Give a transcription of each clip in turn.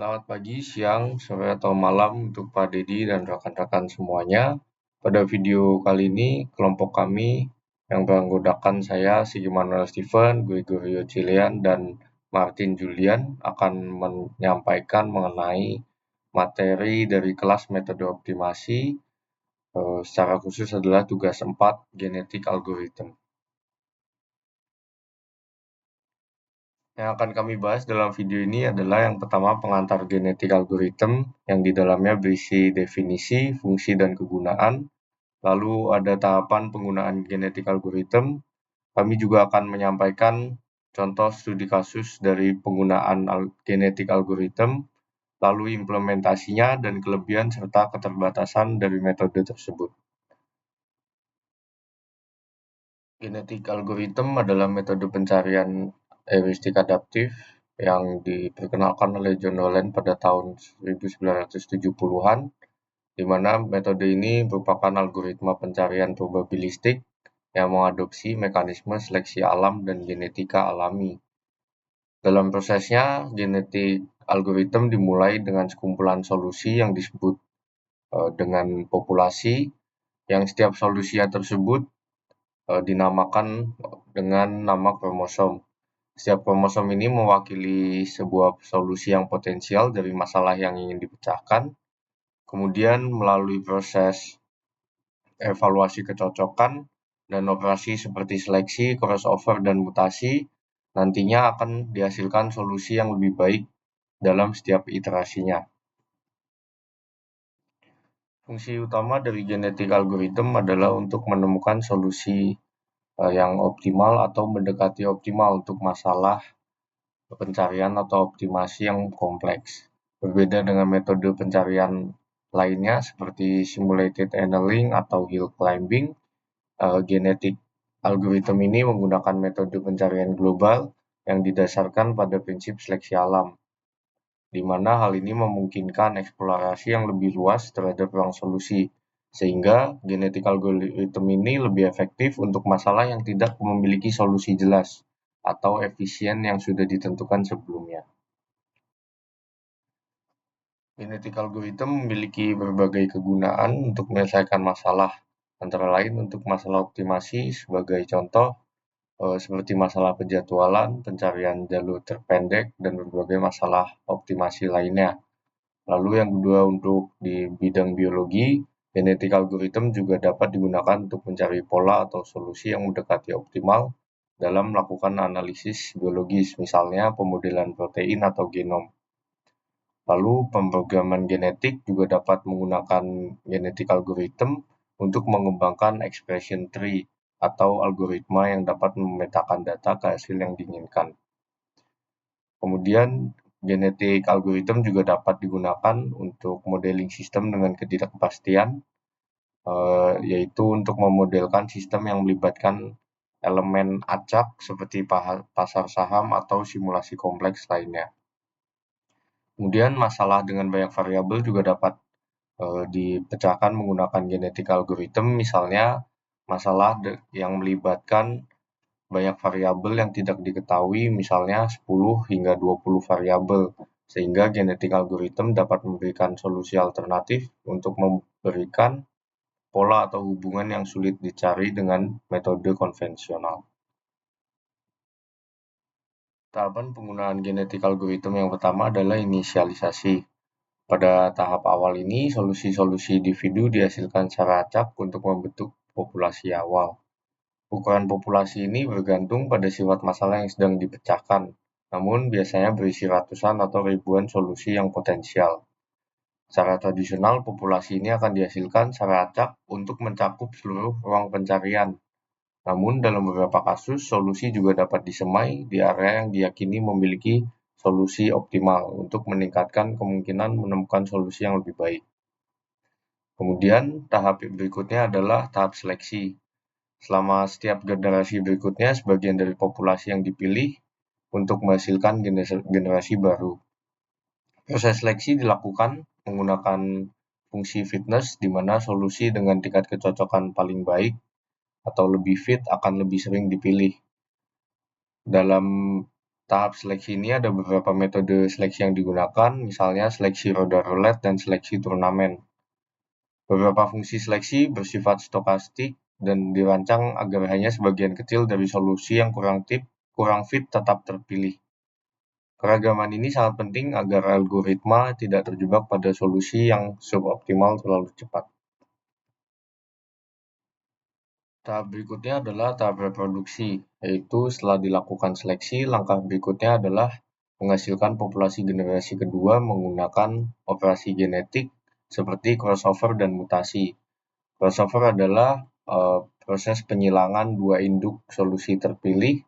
Selamat pagi, siang, sore, atau malam untuk Pak Dedi dan rekan-rekan semuanya. Pada video kali ini, kelompok kami yang beranggotakan saya, Sigi Manuel Steven, Gregorio Cilian, dan Martin Julian akan menyampaikan mengenai materi dari kelas metode optimasi, secara khusus adalah tugas 4, genetik algorithm. Yang akan kami bahas dalam video ini adalah yang pertama pengantar genetik algorithm yang di dalamnya berisi definisi, fungsi, dan kegunaan. Lalu ada tahapan penggunaan genetik algorithm. Kami juga akan menyampaikan contoh studi kasus dari penggunaan genetik algorithm, lalu implementasinya dan kelebihan serta keterbatasan dari metode tersebut. Genetik algorithm adalah metode pencarian heuristik adaptif yang diperkenalkan oleh John Holland pada tahun 1970-an, di mana metode ini merupakan algoritma pencarian probabilistik yang mengadopsi mekanisme seleksi alam dan genetika alami. Dalam prosesnya, genetik algorithm dimulai dengan sekumpulan solusi yang disebut dengan populasi, yang setiap solusi tersebut dinamakan dengan nama kromosom. Setiap kromosom ini mewakili sebuah solusi yang potensial dari masalah yang ingin dipecahkan. Kemudian melalui proses evaluasi kecocokan dan operasi seperti seleksi, crossover, dan mutasi, nantinya akan dihasilkan solusi yang lebih baik dalam setiap iterasinya. Fungsi utama dari genetik algorithm adalah untuk menemukan solusi yang optimal atau mendekati optimal untuk masalah pencarian atau optimasi yang kompleks. Berbeda dengan metode pencarian lainnya seperti simulated annealing atau hill climbing, genetik algorithm ini menggunakan metode pencarian global yang didasarkan pada prinsip seleksi alam, di mana hal ini memungkinkan eksplorasi yang lebih luas terhadap ruang solusi, sehingga genetik algorithm ini lebih efektif untuk masalah yang tidak memiliki solusi jelas atau efisien yang sudah ditentukan sebelumnya. Genetik algorithm memiliki berbagai kegunaan untuk menyelesaikan masalah, antara lain untuk masalah optimasi sebagai contoh, seperti masalah penjadwalan, pencarian jalur terpendek, dan berbagai masalah optimasi lainnya. Lalu yang kedua, untuk di bidang biologi, genetik algorithm juga dapat digunakan untuk mencari pola atau solusi yang mendekati optimal dalam melakukan analisis biologis, misalnya pemodelan protein atau genom. Lalu pemrograman genetik juga dapat menggunakan genetik algorithm untuk mengembangkan expression tree atau algoritma yang dapat memetakan data ke hasil yang diinginkan. Kemudian genetik algorithm juga dapat digunakan untuk modeling sistem dengan ketidakpastian, yaitu untuk memodelkan sistem yang melibatkan elemen acak seperti pasar saham atau simulasi kompleks lainnya. Kemudian masalah dengan banyak variabel juga dapat dipecahkan menggunakan genetik algorithm, misalnya masalah yang melibatkan banyak variabel yang tidak diketahui, misalnya 10 hingga 20 variabel, sehingga genetik algorithm dapat memberikan solusi alternatif untuk memberikan pola atau hubungan yang sulit dicari dengan metode konvensional. Tahapan penggunaan genetik algorithm yang pertama adalah inisialisasi. Pada tahap awal ini, solusi-solusi individu dihasilkan secara acak untuk membentuk populasi awal. Ukuran populasi ini bergantung pada sifat masalah yang sedang dipecahkan, namun biasanya berisi ratusan atau ribuan solusi yang potensial. Secara tradisional, populasi ini akan dihasilkan secara acak untuk mencakup seluruh ruang pencarian. Namun, dalam beberapa kasus, solusi juga dapat disemai di area yang diyakini memiliki solusi optimal untuk meningkatkan kemungkinan menemukan solusi yang lebih baik. Kemudian, tahap berikutnya adalah tahap seleksi. Selama setiap generasi berikutnya, sebagian dari populasi yang dipilih untuk menghasilkan generasi baru. Proses seleksi dilakukan menggunakan fungsi fitness, di mana solusi dengan tingkat kecocokan paling baik atau lebih fit akan lebih sering dipilih. Dalam Tahap seleksi ini ada beberapa metode seleksi yang digunakan, misalnya seleksi roda roulette dan seleksi turnamen. Beberapa fungsi seleksi bersifat stokastik dan dirancang agar hanya sebagian kecil dari solusi yang kurang fit tetap terpilih. Keragaman ini sangat penting agar algoritma tidak terjebak pada solusi yang suboptimal terlalu cepat. Tahap berikutnya adalah tahap reproduksi, yaitu setelah dilakukan seleksi, langkah berikutnya adalah menghasilkan populasi generasi kedua menggunakan operasi genetik seperti crossover dan mutasi. Crossover adalah proses penyilangan dua induk solusi terpilih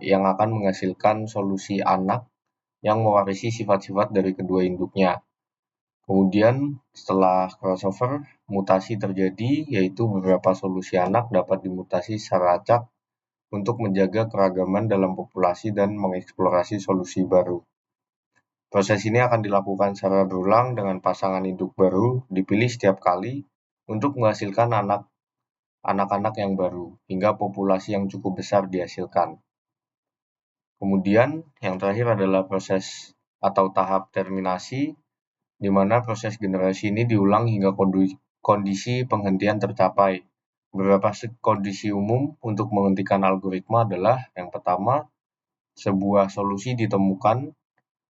yang akan menghasilkan solusi anak yang mewarisi sifat-sifat dari kedua induknya. Kemudian setelah crossover, mutasi terjadi, yaitu beberapa solusi anak dapat dimutasi secara acak untuk menjaga keragaman dalam populasi dan mengeksplorasi solusi baru. Proses ini akan dilakukan secara berulang dengan pasangan induk baru dipilih setiap kali untuk menghasilkan anak-anak yang baru, hingga populasi yang cukup besar dihasilkan. Kemudian, yang terakhir adalah proses atau tahap terminasi, di mana proses generasi ini diulang hingga kondisi penghentian tercapai. Beberapa kondisi umum untuk menghentikan algoritma adalah yang pertama, sebuah solusi ditemukan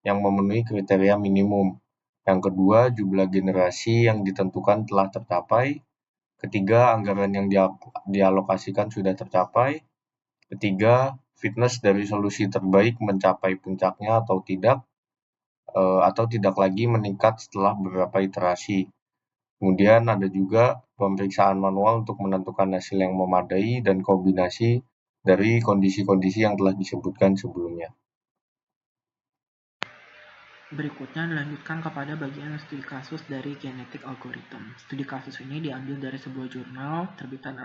yang memenuhi kriteria minimum. Yang kedua, jumlah generasi yang ditentukan telah tercapai. Ketiga, anggaran yang dialokasikan sudah tercapai. Ketiga, fitness dari solusi terbaik mencapai puncaknya atau tidak lagi meningkat setelah beberapa iterasi. Kemudian ada juga pemeriksaan manual untuk menentukan hasil yang memadai dan kombinasi dari kondisi-kondisi yang telah disebutkan sebelumnya. Berikutnya dilanjutkan kepada bagian studi kasus dari genetic algorithm. Studi kasus ini diambil dari sebuah jurnal terbitan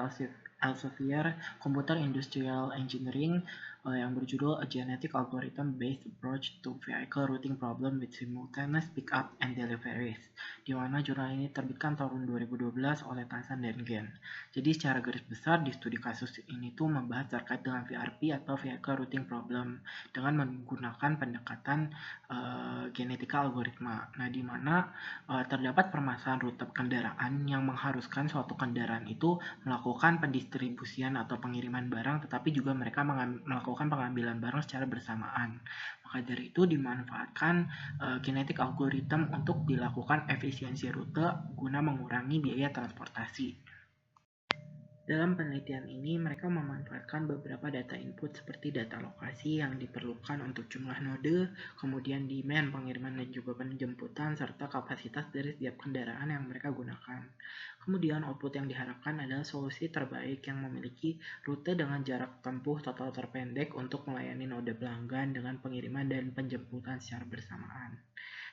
Elsevier Computer Industrial Engineering yang berjudul A Genetic Algorithm Based Approach to Vehicle Routing Problem with Simultaneous Pickup and Deliveries, di mana jurnal ini terbitkan tahun 2012 oleh Tansan dan Gen. Jadi secara garis besar di studi kasus ini tuh membahas terkait dengan VRP atau Vehicle Routing Problem dengan menggunakan pendekatan genetika algoritma. Nah, di mana terdapat permasalahan rute kendaraan yang mengharuskan suatu kendaraan itu melakukan pendistribusian atau pengiriman barang, tetapi juga mereka melakukan pengambilan barang secara bersamaan. Maka dari itu dimanfaatkan genetik algoritma untuk dilakukan efisiensi rute guna mengurangi biaya transportasi. Dalam penelitian ini, mereka memanfaatkan beberapa data input seperti data lokasi yang diperlukan untuk jumlah node, kemudian demand pengiriman dan juga penjemputan, serta kapasitas dari setiap kendaraan yang mereka gunakan. Kemudian output yang diharapkan adalah solusi terbaik yang memiliki rute dengan jarak tempuh total terpendek untuk melayani node pelanggan dengan pengiriman dan penjemputan secara bersamaan.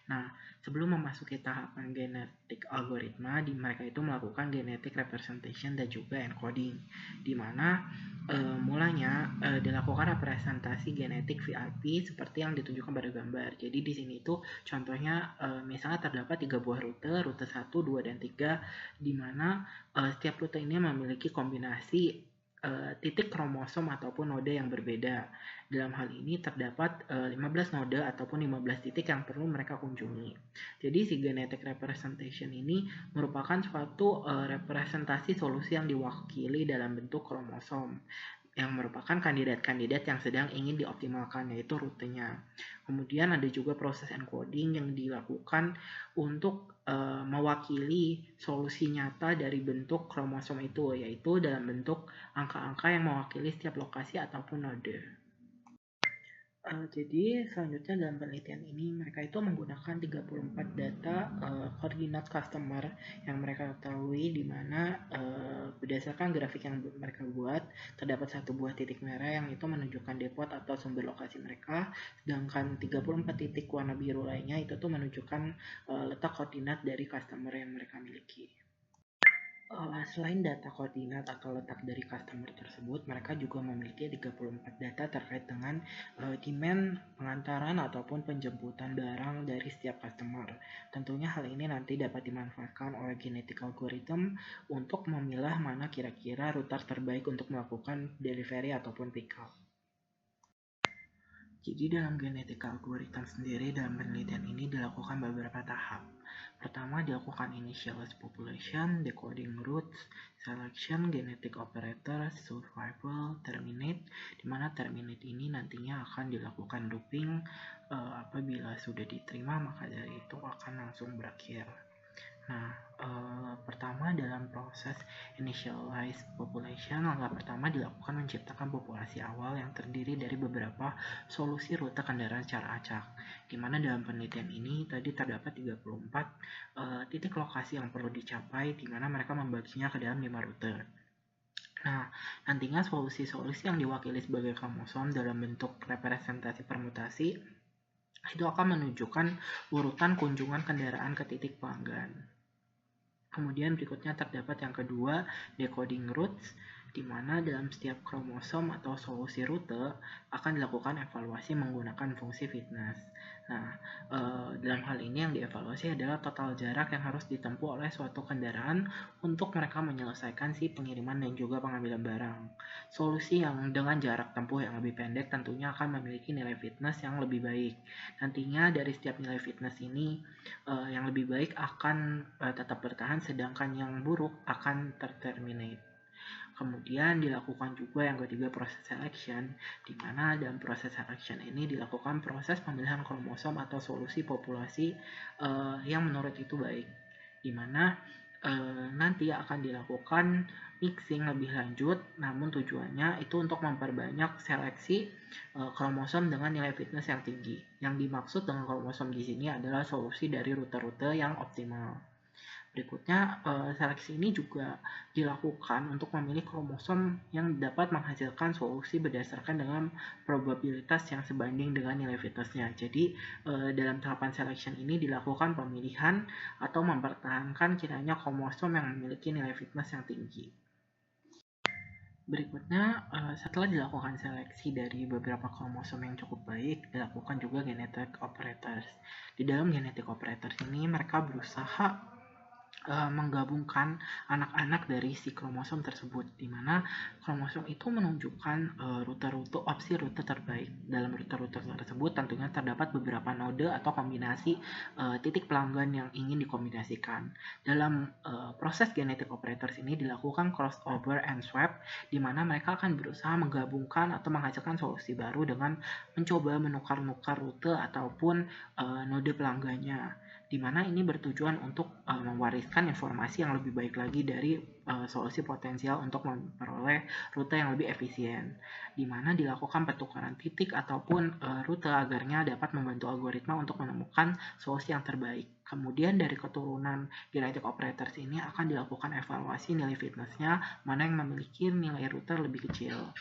Nah, sebelum memasuki tahapan genetik algoritma, mereka itu melakukan genetic representation dan juga encoding, di mana mulanya dilakukan representasi genetik VIP seperti yang ditunjukkan pada gambar. Jadi di sini itu contohnya misalnya terdapat 3 buah rute 1, 2, dan 3, di mana setiap rute ini memiliki kombinasi titik kromosom ataupun node yang berbeda. Dalam hal ini terdapat 15 node ataupun 15 titik yang perlu mereka kunjungi. Jadi si genetic representation ini merupakan suatu representasi solusi yang diwakili dalam bentuk kromosom yang merupakan kandidat-kandidat yang sedang ingin dioptimalkan, yaitu rutenya. Kemudian ada juga proses encoding yang dilakukan untuk mewakili solusi nyata dari bentuk kromosom itu, yaitu dalam bentuk angka-angka yang mewakili setiap lokasi ataupun node. Jadi selanjutnya dalam penelitian ini mereka itu menggunakan 34 data koordinat customer yang mereka ketahui, di mana berdasarkan grafik yang mereka buat terdapat satu buah titik merah yang itu menunjukkan depot atau sumber lokasi mereka, sedangkan 34 titik warna biru lainnya itu tuh menunjukkan letak koordinat dari customer yang mereka miliki. Selain data koordinat atau letak dari customer tersebut, mereka juga memiliki 34 data terkait dengan demand pengantaran ataupun penjemputan barang dari setiap customer. Tentunya hal ini nanti dapat dimanfaatkan oleh genetic algorithm untuk memilah mana kira-kira rute terbaik untuk melakukan delivery ataupun pick up. Jadi dalam genetik algoritma sendiri dalam penelitian ini dilakukan beberapa tahap. Pertama dilakukan initialized population, decoding roots, selection, genetic operators, survival, terminate, di mana terminate ini nantinya akan dilakukan looping apabila sudah diterima maka dari itu akan langsung berakhir. Nah, pertama dalam proses initialize population, langkah pertama dilakukan menciptakan populasi awal yang terdiri dari beberapa solusi rute kendaraan secara acak. Di mana dalam penelitian ini tadi terdapat 34 titik lokasi yang perlu dicapai, di mana mereka membaginya ke dalam 5 rute. Nah, nantinya solusi-solusi yang diwakili sebagai kromosom dalam bentuk representasi permutasi itu akan menunjukkan urutan kunjungan kendaraan ke titik pelanggan. Kemudian berikutnya terdapat yang kedua, decoding roots, di mana dalam setiap kromosom atau solusi rute akan dilakukan evaluasi menggunakan fungsi fitness. Nah, dalam hal ini yang dievaluasi adalah total jarak yang harus ditempuh oleh suatu kendaraan untuk mereka menyelesaikan si pengiriman dan juga pengambilan barang. Solusi yang dengan jarak tempuh yang lebih pendek tentunya akan memiliki nilai fitness yang lebih baik. Nantinya dari setiap nilai fitness ini yang lebih baik akan tetap bertahan sedangkan yang buruk akan terterminate. Kemudian dilakukan juga yang ketiga proses selection, di mana dalam proses selection ini dilakukan proses pemilihan kromosom atau solusi populasi yang menurut itu baik, di mana nanti akan dilakukan mixing lebih lanjut, namun tujuannya itu untuk memperbanyak seleksi kromosom dengan nilai fitness yang tinggi. Yang dimaksud dengan kromosom di sini adalah solusi dari rute-rute yang optimal. Berikutnya, seleksi ini juga dilakukan untuk memilih kromosom yang dapat menghasilkan solusi berdasarkan dengan probabilitas yang sebanding dengan nilai fitnessnya. Jadi, dalam tahapan selection ini dilakukan pemilihan atau mempertahankan kiranya kromosom yang memiliki nilai fitness yang tinggi. Berikutnya, setelah dilakukan seleksi dari beberapa kromosom yang cukup baik, dilakukan juga genetic operators. Di dalam genetic operators ini mereka berusaha menggabungkan anak-anak dari si kromosom tersebut, di mana kromosom itu menunjukkan rute-rute opsi rute terbaik. Dalam rute-rute tersebut tentunya terdapat beberapa node atau kombinasi titik pelanggan yang ingin dikombinasikan. Dalam proses genetic operators ini dilakukan crossover and swap, di mana mereka akan berusaha menggabungkan atau menghasilkan solusi baru dengan mencoba menukar-nukar rute ataupun node pelanggannya, di mana ini bertujuan untuk mewariskan informasi yang lebih baik lagi dari solusi potensial untuk memperoleh rute yang lebih efisien, di mana dilakukan pertukaran titik ataupun rute agarnya dapat membantu algoritma untuk menemukan solusi yang terbaik. Kemudian dari keturunan genetic operators ini akan dilakukan evaluasi nilai fitnessnya, mana yang memiliki nilai rute lebih kecil.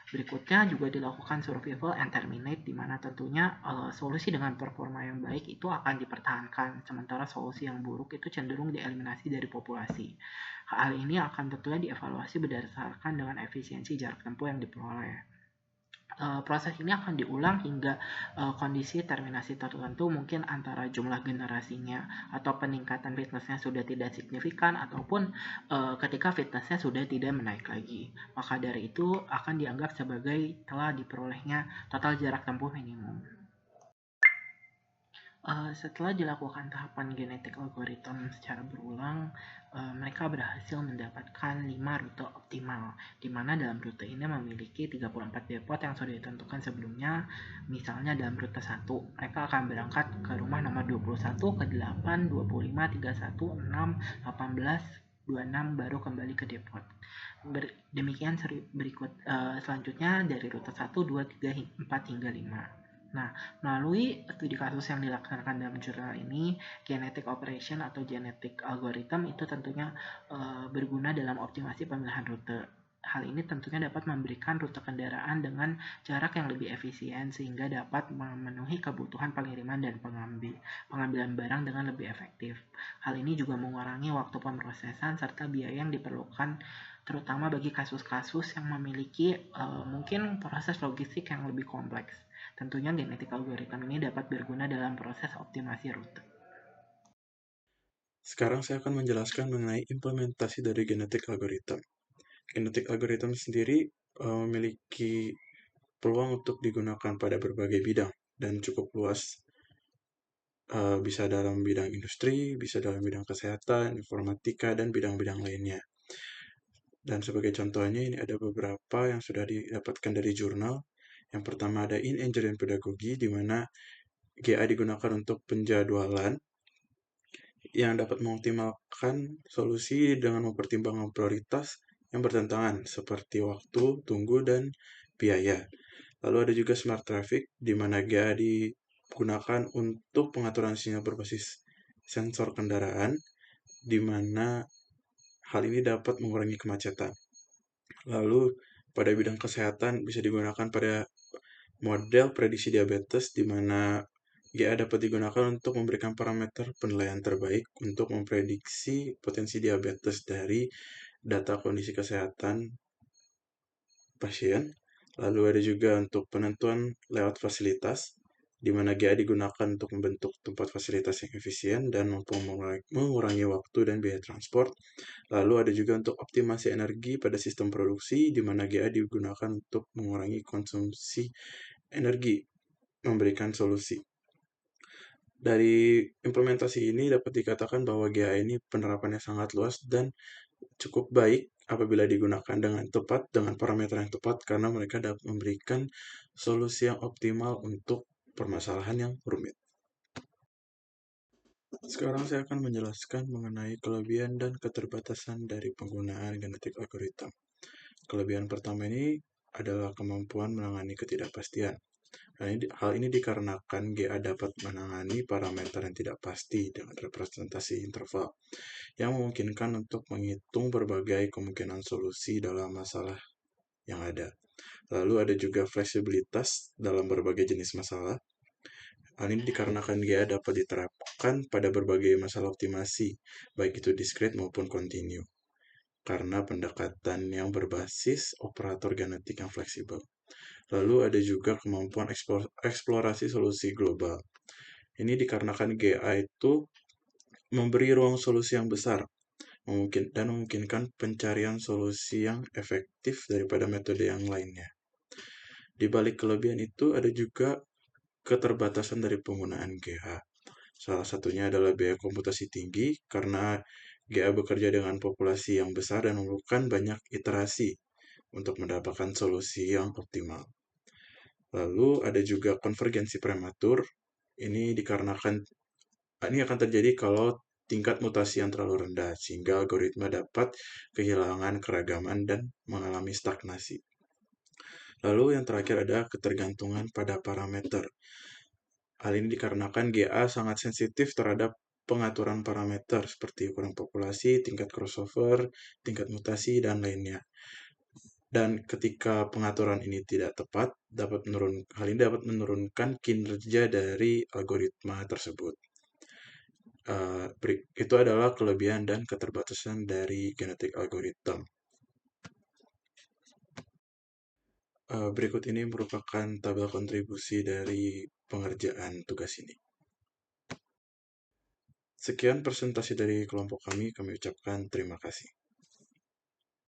Berikutnya juga dilakukan survival and terminate, di mana tentunya solusi dengan performa yang baik itu akan dipertahankan, sementara solusi yang buruk itu cenderung dieliminasi dari populasi. Hal ini akan tentunya dievaluasi berdasarkan dengan efisiensi jarak tempuh yang diperoleh. Proses ini akan diulang hingga kondisi terminasi tertentu, mungkin antara jumlah generasinya atau peningkatan fitnessnya sudah tidak signifikan ataupun ketika fitnessnya sudah tidak menaik lagi. Maka dari itu akan dianggap sebagai telah diperolehnya total jarak tempuh minimum. Setelah dilakukan tahapan genetik algoritma secara berulang, mereka berhasil mendapatkan 5 rute optimal, di mana dalam rute ini memiliki 34 depot yang sudah ditentukan sebelumnya. Misalnya dalam rute 1, mereka akan berangkat ke rumah nomor 21, ke 8, 25, 31, 6, 18, 26 baru kembali ke depot. Demikian berikut selanjutnya dari rute 1, 2, 3, 4 hingga 5. Nah, melalui studi kasus yang dilaksanakan dalam jurnal ini, genetic operation atau genetic algorithm itu tentunya berguna dalam optimasi pemilihan rute. Hal ini tentunya dapat memberikan rute kendaraan dengan jarak yang lebih efisien sehingga dapat memenuhi kebutuhan pengiriman dan pengambilan barang dengan lebih efektif. Hal ini juga mengurangi waktu pemrosesan serta biaya yang diperlukan terutama bagi kasus-kasus yang memiliki mungkin proses logistik yang lebih kompleks. Tentunya genetik algoritma ini dapat berguna dalam proses optimasi rute. Sekarang saya akan menjelaskan mengenai implementasi dari genetik algoritma. Genetik algoritma sendiri memiliki peluang untuk digunakan pada berbagai bidang dan cukup luas. Bisa dalam bidang industri, bisa dalam bidang kesehatan, informatika, dan bidang-bidang lainnya. Dan sebagai contohnya ini ada beberapa yang sudah didapatkan dari jurnal. Yang pertama ada In Engineering Pedagogy, di mana GA digunakan untuk penjadwalan yang dapat mengoptimalkan solusi dengan mempertimbangkan prioritas yang bertentangan seperti waktu, tunggu, dan biaya. Lalu ada juga Smart Traffic, di mana GA digunakan untuk pengaturan sinyal berbasis sensor kendaraan, di mana hal ini dapat mengurangi kemacetan. Lalu pada bidang kesehatan bisa digunakan pada model prediksi diabetes, di mana GA dapat digunakan untuk memberikan parameter penilaian terbaik untuk memprediksi potensi diabetes dari data kondisi kesehatan pasien. Lalu ada juga untuk penentuan lewat fasilitas, di mana GA digunakan untuk membentuk tempat fasilitas yang efisien dan mampu mengurangi waktu dan biaya transport. Lalu ada juga untuk optimasi energi pada sistem produksi, di mana GA digunakan untuk mengurangi konsumsi energi, memberikan solusi. Dari implementasi ini dapat dikatakan bahwa GA ini penerapannya sangat luas dan cukup baik apabila digunakan dengan tepat, dengan parameter yang tepat, karena mereka dapat memberikan solusi yang optimal untuk permasalahan yang rumit. Sekarang saya akan menjelaskan mengenai kelebihan dan keterbatasan dari penggunaan genetik algoritma. Kelebihan pertama ini adalah kemampuan menangani ketidakpastian. Hal ini dikarenakan GA dapat menangani parameter yang tidak pasti dengan representasi interval, yang memungkinkan untuk menghitung berbagai kemungkinan solusi dalam masalah yang ada. Lalu ada juga fleksibilitas dalam berbagai jenis masalah. Hal ini dikarenakan GA dapat diterapkan pada berbagai masalah optimasi, baik itu discrete maupun kontinu, karena pendekatan yang berbasis operator genetik yang fleksibel. Lalu ada juga kemampuan eksplorasi solusi global. Ini dikarenakan GA itu memberi ruang solusi yang besar, dan memungkinkan pencarian solusi yang efektif daripada metode yang lainnya. Di balik kelebihan itu ada juga keterbatasan dari penggunaan GA. Salah satunya adalah biaya komputasi tinggi, karena GA bekerja dengan populasi yang besar dan memerlukan banyak iterasi untuk mendapatkan solusi yang optimal. Lalu ada juga konvergensi prematur. Ini akan terjadi kalau tingkat mutasi yang terlalu rendah, sehingga algoritma dapat kehilangan keragaman dan mengalami stagnasi. Lalu yang terakhir ada ketergantungan pada parameter. Hal ini dikarenakan GA sangat sensitif terhadap pengaturan parameter seperti ukuran populasi, tingkat crossover, tingkat mutasi, dan lainnya. Dan ketika pengaturan ini tidak tepat, hal ini dapat menurunkan kinerja dari algoritma tersebut. Itu adalah kelebihan dan keterbatasan dari genetik algoritma. Berikut ini merupakan tabel kontribusi dari pengerjaan tugas ini. Sekian presentasi dari kelompok kami ucapkan terima kasih.